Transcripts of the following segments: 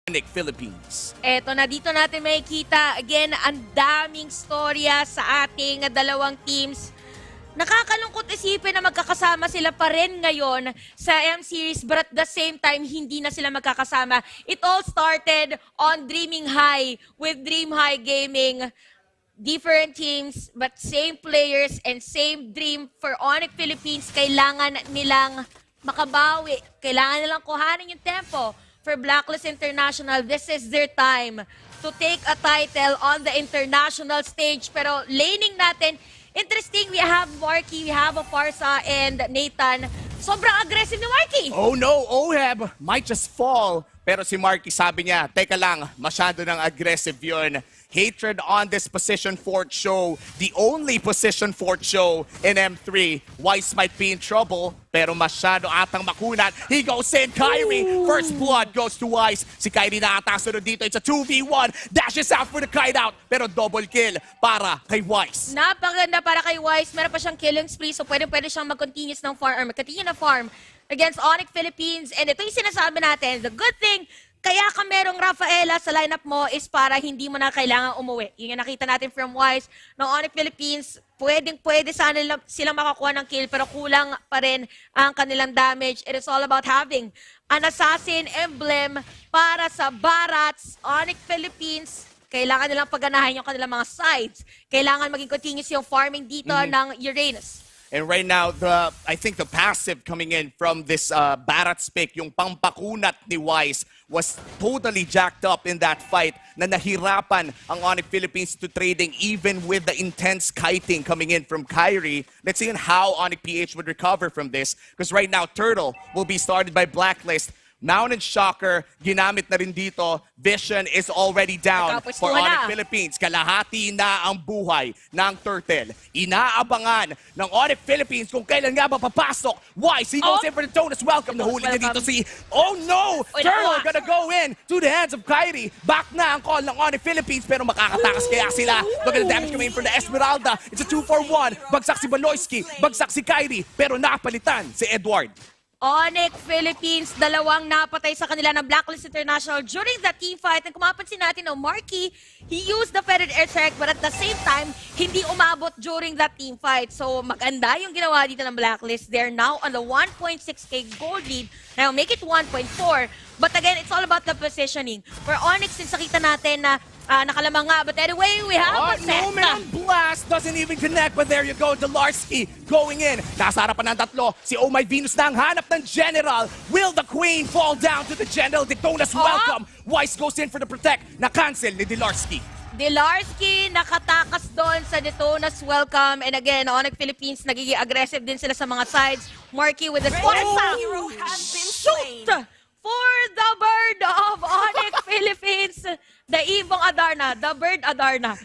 Philippines. Eto na, dito natin makikita, again, ang daming storya sa ating dalawang teams. Nakakalungkot isipin na magkakasama sila pa rin ngayon sa M-Series, but at the same time, hindi na sila magkakasama. It all started on Dreaming High with Dream High Gaming. Different teams, but same players and same dream for Onyx Philippines. Kailangan nilang makabawi. Kailangan nilang kuhanin yung tempo. For Blacklist International, this is their time to take a title on the international stage. Pero laning natin, interesting, we have Marky, we have Farsa, and Nathan. Sobrang aggressive ni Marky. Oh no, Oheb might just fall. Pero si Marky sabi niya, teka lang, masyado ng aggressive yun. Hatred on this position fort show. The only position fort show in M3. Weiss might be in trouble, pero masyado atang makunat. He goes in, Kyrie. First blood goes to Weiss. Si Kyrie na ata sunod dito. It's a 2v1. Dashes out for the kite out. Pero double kill para kay Weiss. Napakaganda para kay Weiss. Meron pa siyang killing spree, so pwede siyang mag-continuous ng farm, or mag-continue na farm against Onyx Philippines. And ito yung sinasabi natin, the good thing, kaya ka merong Rafaela sa lineup mo is para hindi mo na kailangan umuwi. Yun yung nakita natin from Weiss ng Onyx Philippines. Pwede sana silang makakuha ng kill, pero kulang pa rin ang kanilang damage. It is all about having an assassin emblem para sa Barats. Onyx Philippines, kailangan nilang pagganahan yung kanilang mga sides. Kailangan maging continuous yung farming dito ng Uranus. And right now, I think the passive coming in from this Barats pick, yung pampakunat ni Weiss, was totally jacked up in that fight na nahirapan ang Onyx Philippines to trading even with the intense kiting coming in from Kyrie. Let's see how Onyx PH would recover from this, because right now, Turtle will be started by Blacklist. Mountain Shocker, ginamit na rin dito. Vision is already down for Onyx Philippines. Kalahati na ang buhay ng Turtle. Inaabangan ng Onyx Philippines kung kailan nga ba papasok. Weiss, he goes in for the Donuts. Welcome. Nahuli na dito si... Oh no! Turtle gonna go in to the hands of Kyrie. Back na ang call ng Onyx Philippines, pero makakatakas kaya sila. Look at the damage coming in from the Esmeralda. It's a 2-for-1. Bagsak si Baloyski. Bagsak si Kyrie. Pero napalitan si Edward. Onyx Philippines, dalawang napatay sa kanila ng Blacklist International during the team fight. And kung mapansin natin, Marky, he used the feathered air strike, but at the same time, hindi umabot during that team fight. So maganda yung ginawa dito ng Blacklist. They're now on the 1.6k gold lead. Now make it 1.4. But again, it's all about the positioning. For Onyx, since nakita natin na nakalamang nga. But anyway, we have a set. No man blast doesn't even connect. But there you go, Delarski going in. Nasa harapan ng tatlo. Si Oh My Venus na ang hanap ng General. Will the Queen fall down to the General? Dictonas welcome. Weiss goes in for the protect. Na-cancel ni Delarski. Delarski nakatakas doon sa Detonas welcome. And again, Onyx Philippines nagiging aggressive din sila sa mga sides. Marky with the shoot for the bird of Onyx Philippines. The Ibong Adarna, the bird Adarna.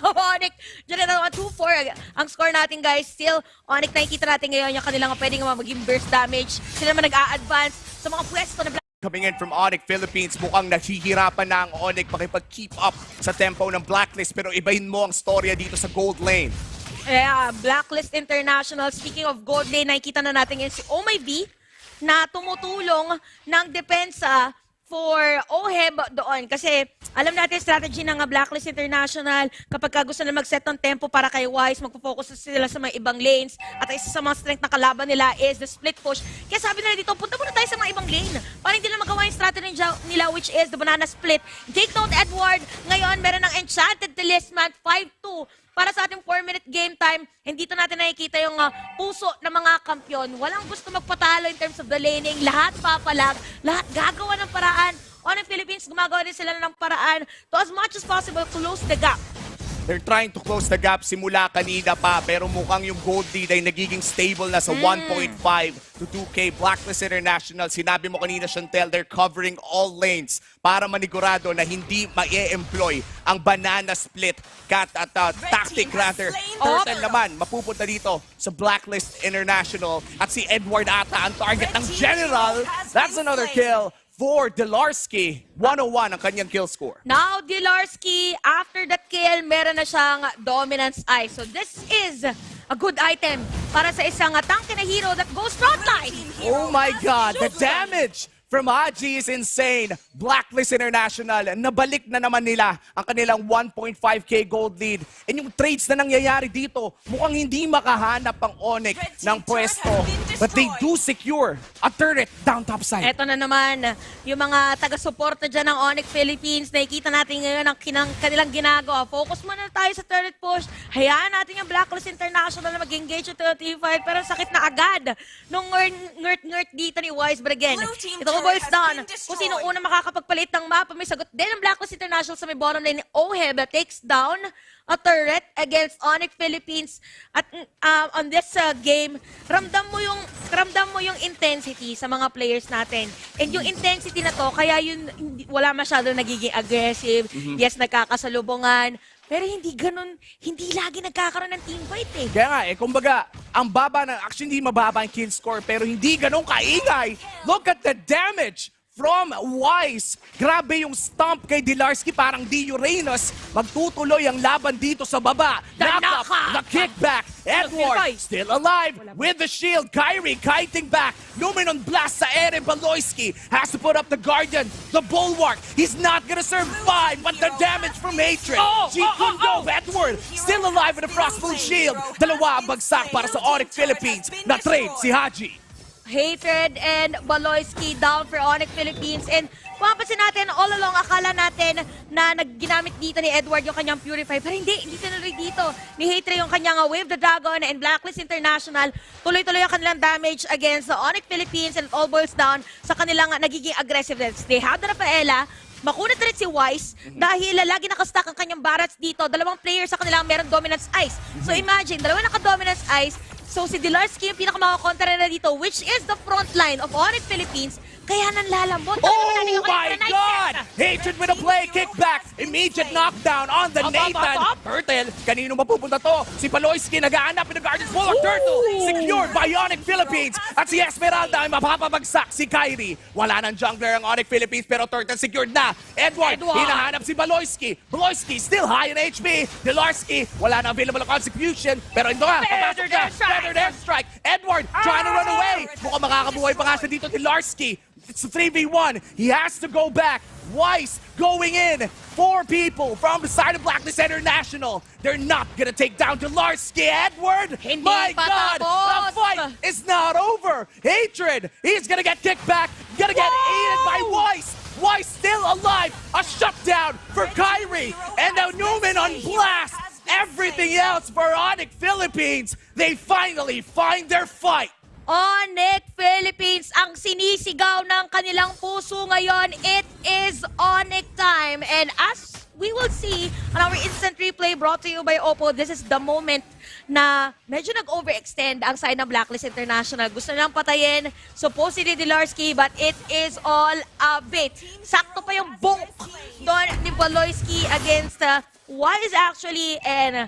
Onyx, General 2-4 ang score natin, guys. Still, Onyx nakikita natin ngayon yung kanilang pwedeng maging burst damage. Sila naman nag-a-advance sa mga pwesto na coming in from Onyx Philippines, mukhang naghihirapan na ang Onyx makipag-keep up sa tempo ng Blacklist, pero ibahin mo ang storya dito sa gold lane. Yeah, Blacklist International. Speaking of gold lane, nakikita na natin yun si Oh My B na tumutulong ng depensa for Oheb doon. Kasi alam natin strategy ng Blacklist International, kapag gusto na mag-set ng tempo para kay Weiss, magpo-focus sila sa mga ibang lanes. At isa sa mga strength na kalaban nila is the split push. Kaya sabi nila dito, punta muna tayo sa mga ibang lane para hindi nila magawa yung strategy nila, which is the banana split. Take note, Edward, ngayon meron ng Enchanted Talisman 5-2. Para sa ating 4-minute game time, hindi dito natin nakikita yung puso ng mga kampyon. Walang gusto magpatalo in terms of the laning. Lahat papalag, lahat gagawa ng paraan. On the Philippines, gumagawa din sila ng paraan to as much as possible close the gap. They're trying to close the gap simula kanina pa, pero mukhang yung gold lead ay nagiging stable na sa 1.5 to 2K. Blacklist International, sinabi mo kanina, Chantel, they're covering all lanes para manigurado na hindi ma-employ ang banana split tactic rather. Turtle naman, mapupunta dito sa Blacklist International. At si Edward ata ang target ng General. That's another kill for Delarski. 101 ang kanyang kill score. Now, Delarski, after that kill, meron na siyang Dominance Eye. So this is a good item para sa isang tanke na hero that goes frontline. Oh my God, the damage from Haji is insane. Blacklist International, nabalik na naman nila ang kanilang 1.5k gold lead. And yung trades na nangyayari dito, mukhang hindi makahanap ang Onyx ng pwesto. But they do secure a turret down top side. Eto na naman, yung mga taga-suporta dyan ng Onyx Philippines, nakikita natin ngayon ang kanilang ginagawa. Focus muna tayo sa turret push. Hayaan natin yung Blacklist International na mag-engage yung 35, pero sakit na agad nung ngert dito ni Wise. But again, ito ko boils down. Kung sino una makakapagpalit ng mapa, may sagot din ang Blacklist International sa may bottom lane. Oheb takes down a turret against Onyx Philippines. At on this game, ramdam mo yung intensity sa mga players natin. And yung intensity na to, kaya yun wala masyado nagiging aggressive. Yes, nagkakasalubungan. Pero hindi lagi nagkakaroon ng team fight eh. Kaya nga kumbaga, ang baba actually hindi mababa ang kill score, pero hindi ganun kaingay. Look at the damage from Wise. Grabe yung stomp kay Dilarsky, parang di Uranus. Magtutuloy ang laban dito sa baba. Knock up, the kickback. Edward still alive with the shield. Kyrie kiting back. Luminon blast sa Ere. Baloyski has to put up the Guardian, the Bulwark. He's not gonna survive, but the damage from Hatred. Jikundo, Edward still alive with a Frostful Shield. Dalawa ang bagsak para sa Onyx Philippines. Na-trade si Haji. Hatred and Baloyski down for Onyx Philippines. And mapapansin natin, all along, akala natin na ginamit dito ni Edward yung kanyang Purify. Pero hindi tinuloy dito ni Hatred yung kanyang Wave the Dragon and Blacklist International. Tuloy-tuloy ang kanilang damage against the Onyx Philippines, and it all boils down sa kanilang nagiging aggressiveness. They have the Rafaela. Makunat rin si Wise dahil lagi nakastack ang kanyang barrats dito. Dalawang players sa kanilang meron Dominance Ice. So imagine, dalawa naka-Dominance Ice. So si Dilarsky yung pinakamakakontra na dito, which is the front line of Onyx Philippines. Kaya nanlalambot. Oh my God! Hatred with a play, kickback, immediate knockdown on the Nathan. Turtle, kanino mapupunta to? Si Baloyski nag-aanap in the Guardian's Bulwark. Turtle, secured by Onyx Philippines. At si Esmeralda ay mapapabagsak si Kyrie. Wala ng jungler ang Onyx Philippines, pero Turtle secured na. Edward, hinahanap si Baloyski. Baloyski still high in HP. Dilarsky, wala na available ang execution. Pero ito nga, papasok na. Feathered airstrike. Edward trying to run away. Mukhang makakabuhay pa nga siya dito, Dilarsky. It's a 3v1. He has to go back. Weiss going in. 4 people from the side of Blacklist International. They're not gonna take down Dilarsky. Edward, my God, the fight is not over. Hatred, he's gonna get kicked back. Gonna get aided by Weiss. Weiss still alive. A shutdown for Kyrie. And now Newman on blast. Everything else for Onyx Philippines. They finally find their fight. Onyx Philippines ang sinisigaw ng kanilang puso ngayon. It is Onyx time. And as we will see on our instant replay brought to you by Oppo, this is the moment na medyo nag-overextend ang side ng Blacklist International. Gusto nilang patayin supposedly Dilarsky, but it is all a bait. Sakto pa yung bonk doon ni Baloyski against Wise actually, and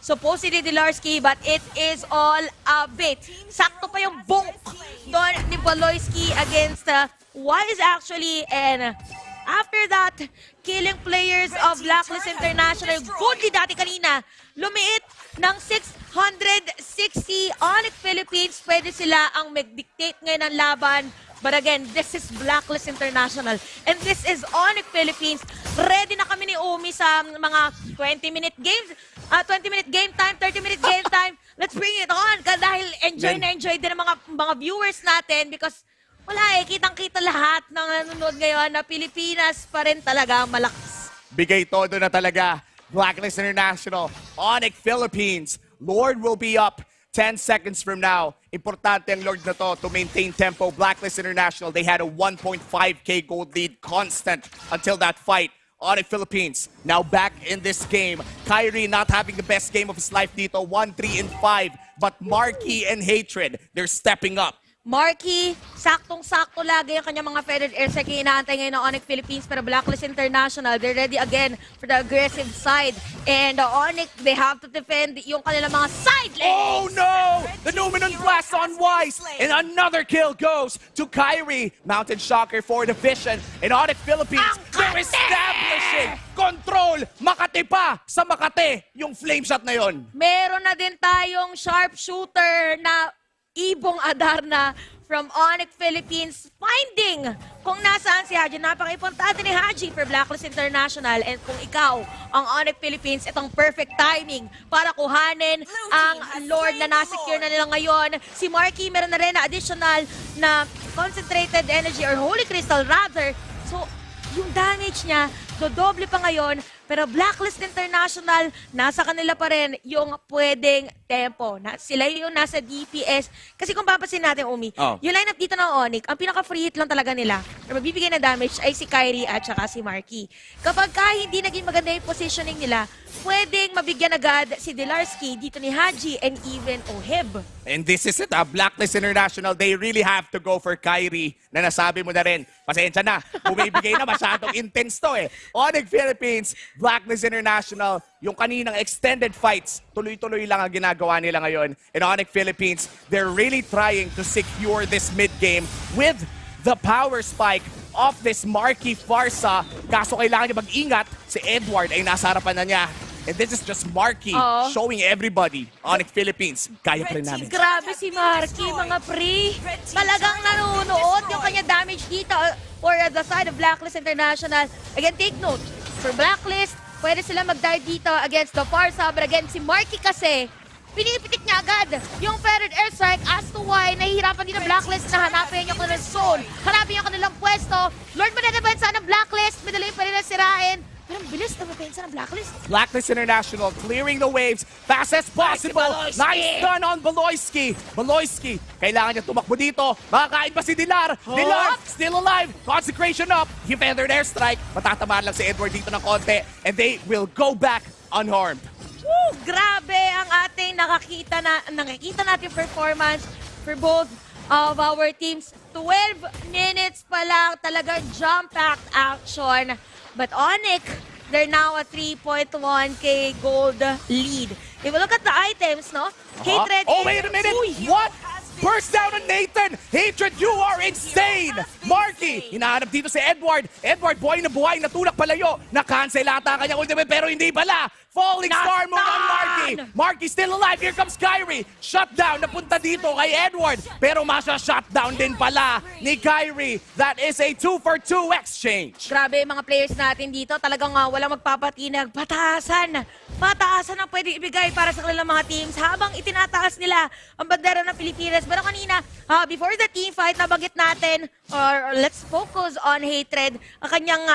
supposedly Dilarsky, but it is all a bait. Sakto pa yung bonk doon ni Baloyski against Wise actually, and after that, killing players of Blacklist International. Goodly dati kanina, lumiit ng 660 Onyx Philippines. Pwede sila ang mag-dictate ngayon ng laban. But again, this is Blacklist International. And this is Onyx Philippines. Ready na kami ni Umi sa mga 20-minute games. 20-minute game time, 30-minute game time. Let's bring it on. Dahil enjoy din ang mga viewers natin because wala kitang-kita lahat ng nanonood ngayon na Pilipinas pa rin talaga ang malakas. Bigay todo na talaga. Blacklist International, Onyx Philippines. Lord will be up 10 seconds from now. Importante ang Lord na to maintain tempo. Blacklist International, they had a 1.5k gold lead constant until that fight. Onyx Philippines now back in this game. Kyrie not having the best game of his life dito, 1-3-5. But Marky and Hatred, they're stepping up. Marky, saktong-sakto lagi yung kanyang mga feathered airstrike yung inaantay ngayon ng Onyx Philippines, pero Blacklist International, they're ready again for the aggressive side. And the Onyx, they have to defend yung kanilang mga side lanes. Oh no! The Numenon blast on Weiss, and another kill goes to Kyrie. Mountain Shocker for the Vision. And Onyx Philippines, they're establishing control. Makati pa sa Makati yung flame shot na yon. Meron na din tayong sharpshooter na Ibong Adarna from Onyx Philippines, finding kung nasaan si Haji. Napaka-importante ni Haji for Blacklist International. And kung ikaw, ang Onyx Philippines, itong perfect timing para kuhanin ang Lord na nasecure na nila ngayon. Si Marky, meron na rin na additional na concentrated energy or Holy Crystal rather. So, yung damage niya, dodoble pa ngayon. Pero Blacklist International, nasa kanila pa rin yung pwedeng tempo. Sila yung nasa DPS. Kasi kung papasin natin, Umi, yung lineup dito ng Onyx, ang pinaka-free hit lang talaga nila na magbibigay na damage ay si Kyrie at saka si Marky. Kapag hindi naging maganda yung positioning nila, pwedeng mabigyan agad si Delarski dito ni Haji and even Oheb. And this is it, Blacklist International, they really have to go for Kyrie na nasabi mo na rin. Pasensya na, bumibigay na masyadong intense to eh. Onyx Philippines, Blacklist International, yung kaninang extended fights, tuloy-tuloy lang ang ginagawa nila ngayon. In Onyx Philippines, they're really trying to secure this mid-game with the power spike of this Marky Farsa. Kaso kailangan niya mag-ingat, si Edward ay nasa harapan na niya. And this is just Marky showing everybody, Onyx Philippines, kaya pa rin namin. Grabe si Marky, mga pre. Talagang nanonood yung kanya damage dito for the side of Blacklist International. Again, take note, for Blacklist, pwede sila mag-dive dito against the Farsa. But again, si Marky kasi, pinipitik niya agad yung feathered airstrike as to why nahihirapan din ang Blacklist na hanapin yung kanilang zone, hanapin yung kanilang pwesto. Lord, mananabansa ng Blacklist, madali pa rin na sirain. Pero ang bilis na mapensa ng Blacklist. Blacklist International clearing the waves fast as possible. Nice stun on Baloyski. Baloyski, kailangan niya tumakbo dito. Makakain pa si Dilar. Dilar, still alive. Consecration up. He feathered airstrike. Matatamaan lang si Edward dito ng konti. And they will go back unharmed. Woo! Grabe ang ating nakikita natin performance for both of our teams. 12 minutes pa lang, talagang jump-packed action. But Onyx, they're now a 3.1k gold lead. If we look at the items, no? Hatred. Oh, wait a minute. What? Burst down on Nathan! Hatred, you are insane! Marky, hinahanap dito si Edward. Edward, buhay na buhay, natulak palayo. Na-cancel ata kanyang ultimate, pero hindi pala. Falling Star Moon on Marky. Marky still alive. Here comes Kyrie. Shutdown, napunta dito kay Edward. Pero masya-shutdown din pala ni Kyrie. That is a 2-for-2 exchange. Grabe mga players natin dito. Talagang walang magpapatinag. Pataasan. Pataasan ang pwede ibigay para sa kanilang mga teams habang itinataas nila ang bandera ng Pilipinas. Pero kanina, before the team fight, nabanggit natin, or let's focus on Hatred. Ang kanyang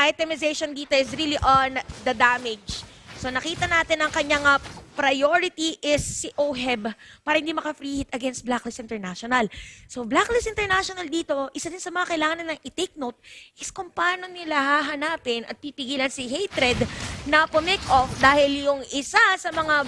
itemization dito is really on the damage. So nakita natin ang kanyang priority is si Oheb para hindi maka-free hit against Blacklist International. So Blacklist International dito, isa din sa mga kailangan nilang i-take note is kung paano nila hahanapin at pipigilan si Hatred na pumake off dahil yung isa sa mga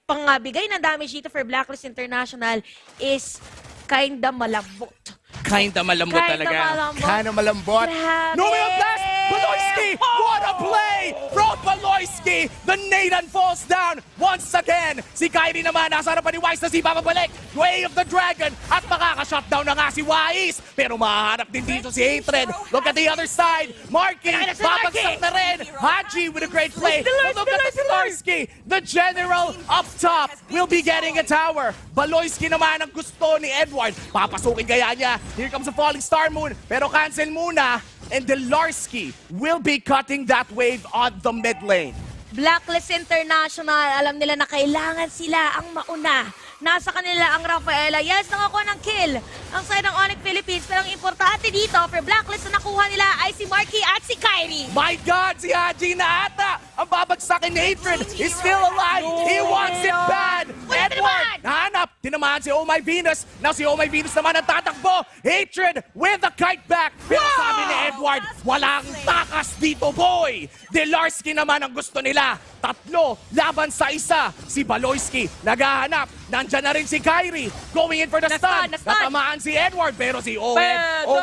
pangbigay na damage dito for Blacklist International is kinda malambot. Kinda malambot talaga. Kinda malambot. Grabe. No way of blast! Baloyski! What a play from Baloyski! The Nathan falls down once again. Si Kyrie naman, nasa harapan ni Wise na si babalik. Way of the Dragon. At makaka-shutdown na nga si Wise. Pero mahahanap din dito si Hatred. Look at the other side. Marky, babagsak na rin. Haji with a great play. Look at the Baloyski. The general up top will be getting a tower. Baloyski naman ang gusto ni Edward. Papasukin kaya niya. Here comes a falling star moon. Pero cancel muna. And Delarski will be cutting that wave on the mid lane. Blacklist International, alam nila na kailangan sila ang mauna. Nasa kanila ang Rafaela. Yes, nakakuha ng kill ang side ng Onyx Philippines. Pero ang importante dito, for Blacklist na nakuha nila ay si Marky at si Kyrie. My God, si Haji na ata! Ang babagsakin ni Hatred is still alive! He wants it bad! Edward, nahanap! Tinamaan si Oh My Venus. Now si Oh My Venus naman ang tatakbo. Hatred with a kite back. Pero sabi ni Edward, walang takas dito, boy! Delarski naman ang gusto nila. Tatlo laban sa isa. Si Baloyski naghahanap. Nandyan na rin si Kyrie. Going in for the stun. Natamaan si Edward. Pero si Oh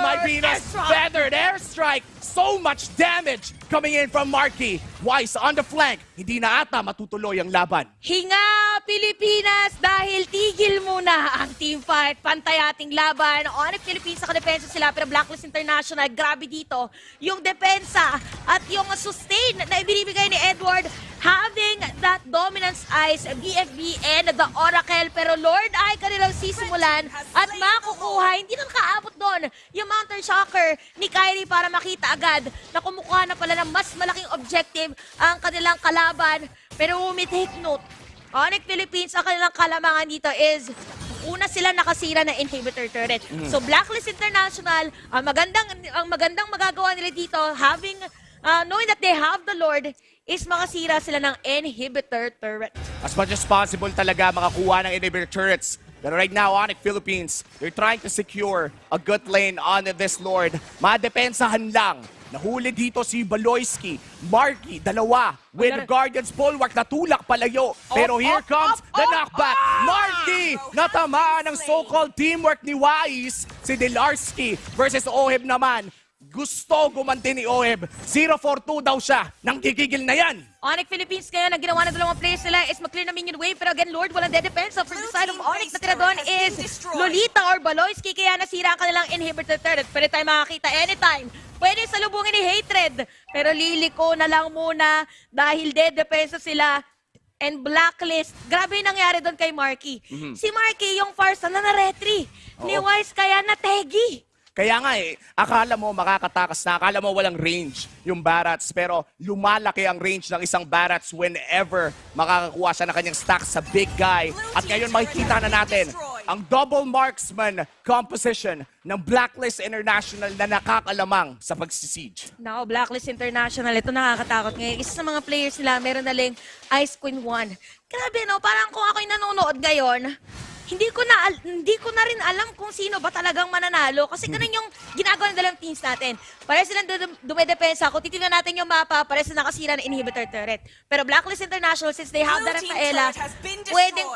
My Venus. Feathered airstrike. So much damage coming in from Marky. Wise on the flank. Hindi na ata matutuloy ang laban. Hinga, Pilipinas! Dahil tigil muna ang team fight. Pantay ating laban. Onyx Philippines sa kadepensa sila, pero Blacklist International, grabe dito. Yung depensa at yung sustain na ibinibigay ni Edward having that dominance eyes, BFB and the Oracle. Pero Lord ay kanilang sisimulan at makukuha. Hindi na nakaabot doon yung Mountain Shocker ni Kyrie para makita agad na kumukuha na pala ng mas malaking objective ang kanilang kalaban. Pero take note, Onyx Philippines, ang kanilang kalamangan dito is una sila nakasira na inhibitor turret. So Blacklist International, ang magandang magagawa nila dito, having knowing that they have the Lord, is makasira sila ng inhibitor turret. As much as possible talaga makakuha ng inhibitor turrets. But right now, Onyx Philippines, they're trying to secure a good lane on this Lord. Madepensahan lang. Nahuli dito si Baloyski, Marky, dalawa. With Guardian's Bulwark, natulak palayo. Pero here comes the knockback. Marky, natamaan ng so-called teamwork ni Wise. Si Delarski versus Oheb naman. Gusto gumanti ni Oheb. 0-4-2 daw siya. Nang gigigil na yan. Onyx Philippines ngayon, ang ginawa ng dalawang players nila is mag-clear na minion wave. Pero again, Lord, walang dead defense. So for the side of Onyx, na tira doon is Lolita or Baloyski. Kaya nasira ang kanilang inhibitor turret. Pwede tayo makakita anytime. Pwede salubungin ni Hatred. Pero liliko na lang muna dahil dead defense sila. And Blacklist. Grabe yung nangyari doon kay Marky. Si Marky, yung Farsa na na-retry. Ni Wise kaya na-tegi. Kaya nga akala mo makakatakas na, akala mo walang range yung Barats, pero lumalaki ang range ng isang Barats whenever makakakuha siya ng kanyang stack sa big guy. At ngayon makikita na natin ang double marksman composition ng Blacklist International na nakakalamang sa pagsisiege. Now, Blacklist International, ito nakakatakot ngayon. Isa sa mga players nila, meron na lang Ice Queen 1. Grabe, no? Parang kung ako'y nanonood ngayon, hindi ko na rin alam kung sino ba talagang mananalo kasi ganun yung ginagawa ng dalawang teams natin. Para silang dumedepensa. Kung titignan natin yung mapa, para silang nakasira ng inhibitor turret. Pero Blacklist International, since they have the Rafaela,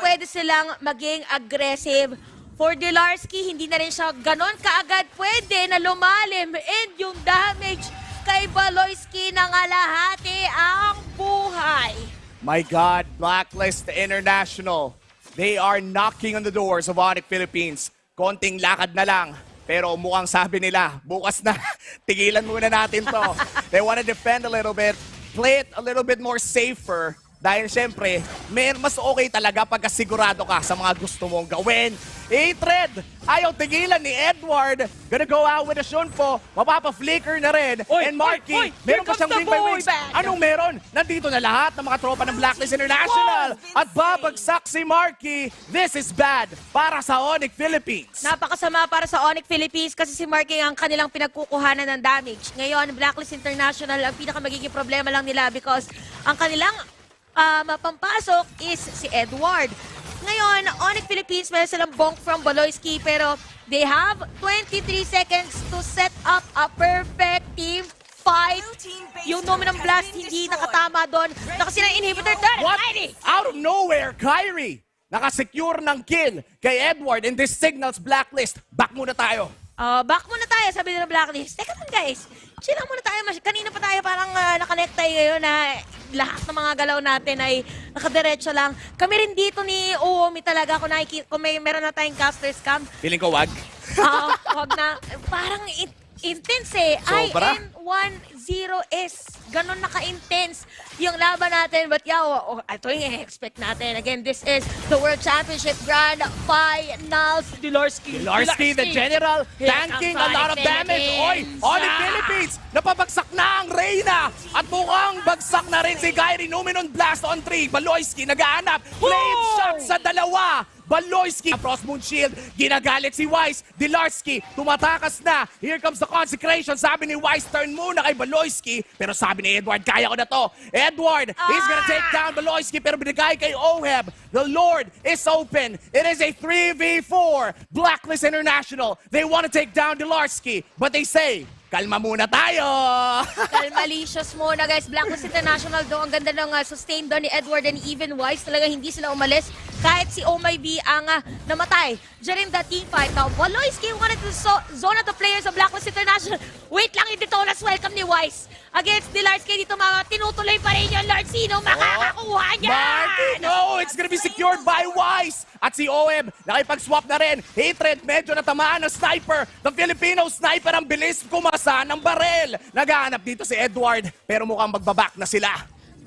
pwede silang maging aggressive. For Delarski, hindi na rin siya ganon kaagad pwede na lumalim. And yung damage kay Baloyski nangalahati ang buhay. My God, Blacklist International. They are knocking on the doors of Onyx Philippines. Konting lakad na lang. Pero mukhang sabi nila, bukas na, tigilan muna natin to. They want to defend a little bit, play it a little bit more safer. Dahil syempre, mas okay talaga pagka sigurado ka sa mga gusto mong gawin. Hatred! Ayaw tigilan ni Edward. Gonna go out with a Shunpo. Mapapa-flicker na rin. And Marky, meron pa siyang wing by wings. Anong meron? Nandito na lahat ng mga tropa ng Blacklist International. At babagsak si Marky. This is bad para sa Onyx Philippines. Napakasama para sa Onyx Philippines kasi si Marky ang kanilang pinagkukuhanan ng damage. Ngayon, Blacklist International, ang pinaka magiging problema lang nila because ang kanilang mapampasok is si Edward. Ngayon, Onyx Philippines, meron silang bonk from Baloyski pero they have 23 seconds to set up a perfect team fight. Yung Dominant Blast hindi nakatama doon. Nakasira yung inhibitor turret. What? Out of nowhere, Kyrie nakasecure ng kill kay Edward and this signals Blacklist. Back muna tayo. Back muna tayo, sabi nila Blacklist. Teka lang guys, chill lang muna tayo. Kanina pa tayo parang nakonect tayo ngayon na lahat ng mga galaw natin ay nakadiretso lang. Kami rin dito ni Uomi talaga kung meron na tayong caster scam. Feeling ko wag. Wag na. Parang intense eh. Sobra. IN10S. Ganon naka-intense yung laban natin. But yeah, ito yung expect natin. Again, this is the World Championship Grand Finals. Delarski, the General, tanking a lot of damage. Oy, Onyx Philippines, napabagsak na ang Reyna. At mukhang bagsak na rin si Kyrie. Numenon Blast on 3. Baloyski, nagaanap. Flame shot sa dalawa. Baloyski, Frost Moon Shield, ginagalit si Wise. Delarski, tumatakas na. Here comes the consecration. Sabi ni Wise, turn muna kay Baloyski. Pero sabi ni Edward, kaya ko na to. Edward, he's gonna take down Baloyski. Pero binigay kay Oheb. The Lord is open. It is a 3v4. Blacklist International. They want to take down Delarski. But they say, kalma muna tayo! Kalmalicious muna guys. Blacklist International doon. Ang ganda ng sustain doon ni Edward and even Wise. Talaga hindi sila umalis. Kahit si Oh My B ang namatay during the team fight. Now, Baloyski wanted to zone out the players of Blacklist International. Wait lang, hindi to last welcome ni Wise. Against Delarski dito, tinutuloy pa rin yung Lord. Sino makakakuha niya? Marky, no! It's gonna be secured by Wise! At si Oheb, nakipag-swap na rin. Hatred, medyo natamaan ng sniper. The Filipino sniper ang bilis kumasa ng barel. Nagahanap dito si Edward, pero mukhang magbaback na sila.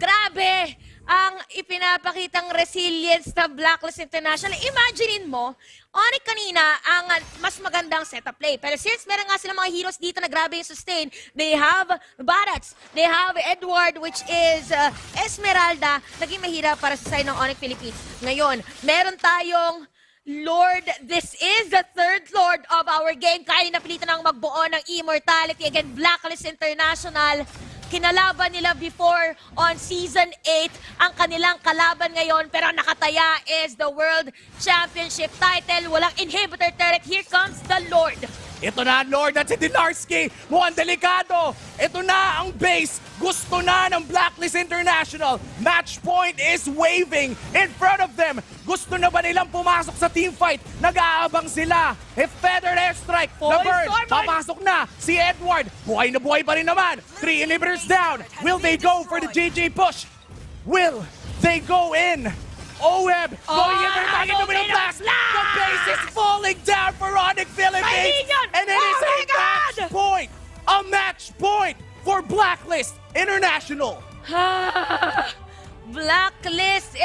grabe ang ipinapakitang resilience ng Blacklist International. Imaginein mo, Onyx kanina ang mas magandang setup play. Pero since meron nga silang mga heroes dito na grabe yung sustain, they have Barats, they have Edward, which is Esmeralda, naging mahirap para sa side ng Onyx Philippines. Ngayon, meron tayong Lord, this is the third Lord of our game. Kaya napilitan ng magbuo ng Immortality. Again, Blacklist International. Kinalaban nila before on Season 8 ang kanilang kalaban ngayon, pero nakataya is the World Championship title. Walang inhibitor turret. Here comes the Lord. Ito na, Lord, at si Dilarsky. Mukhang delikado. Ito na ang base. Gusto na ng Blacklist International. Match point is waving in front of them. Gusto na ba nilang pumasok sa team fight? Nag-aabang sila. If Feathered Airstrike, the bird, papasok na si Edward. Buhay na buhay pa rin naman. 3 inhibitors down. Will they go for the GG push? Will they go in? OM going in there, back into the blast. The base is falling down for Onyx Philippines. And it is a match point. A match point for Blacklist International. Blacklist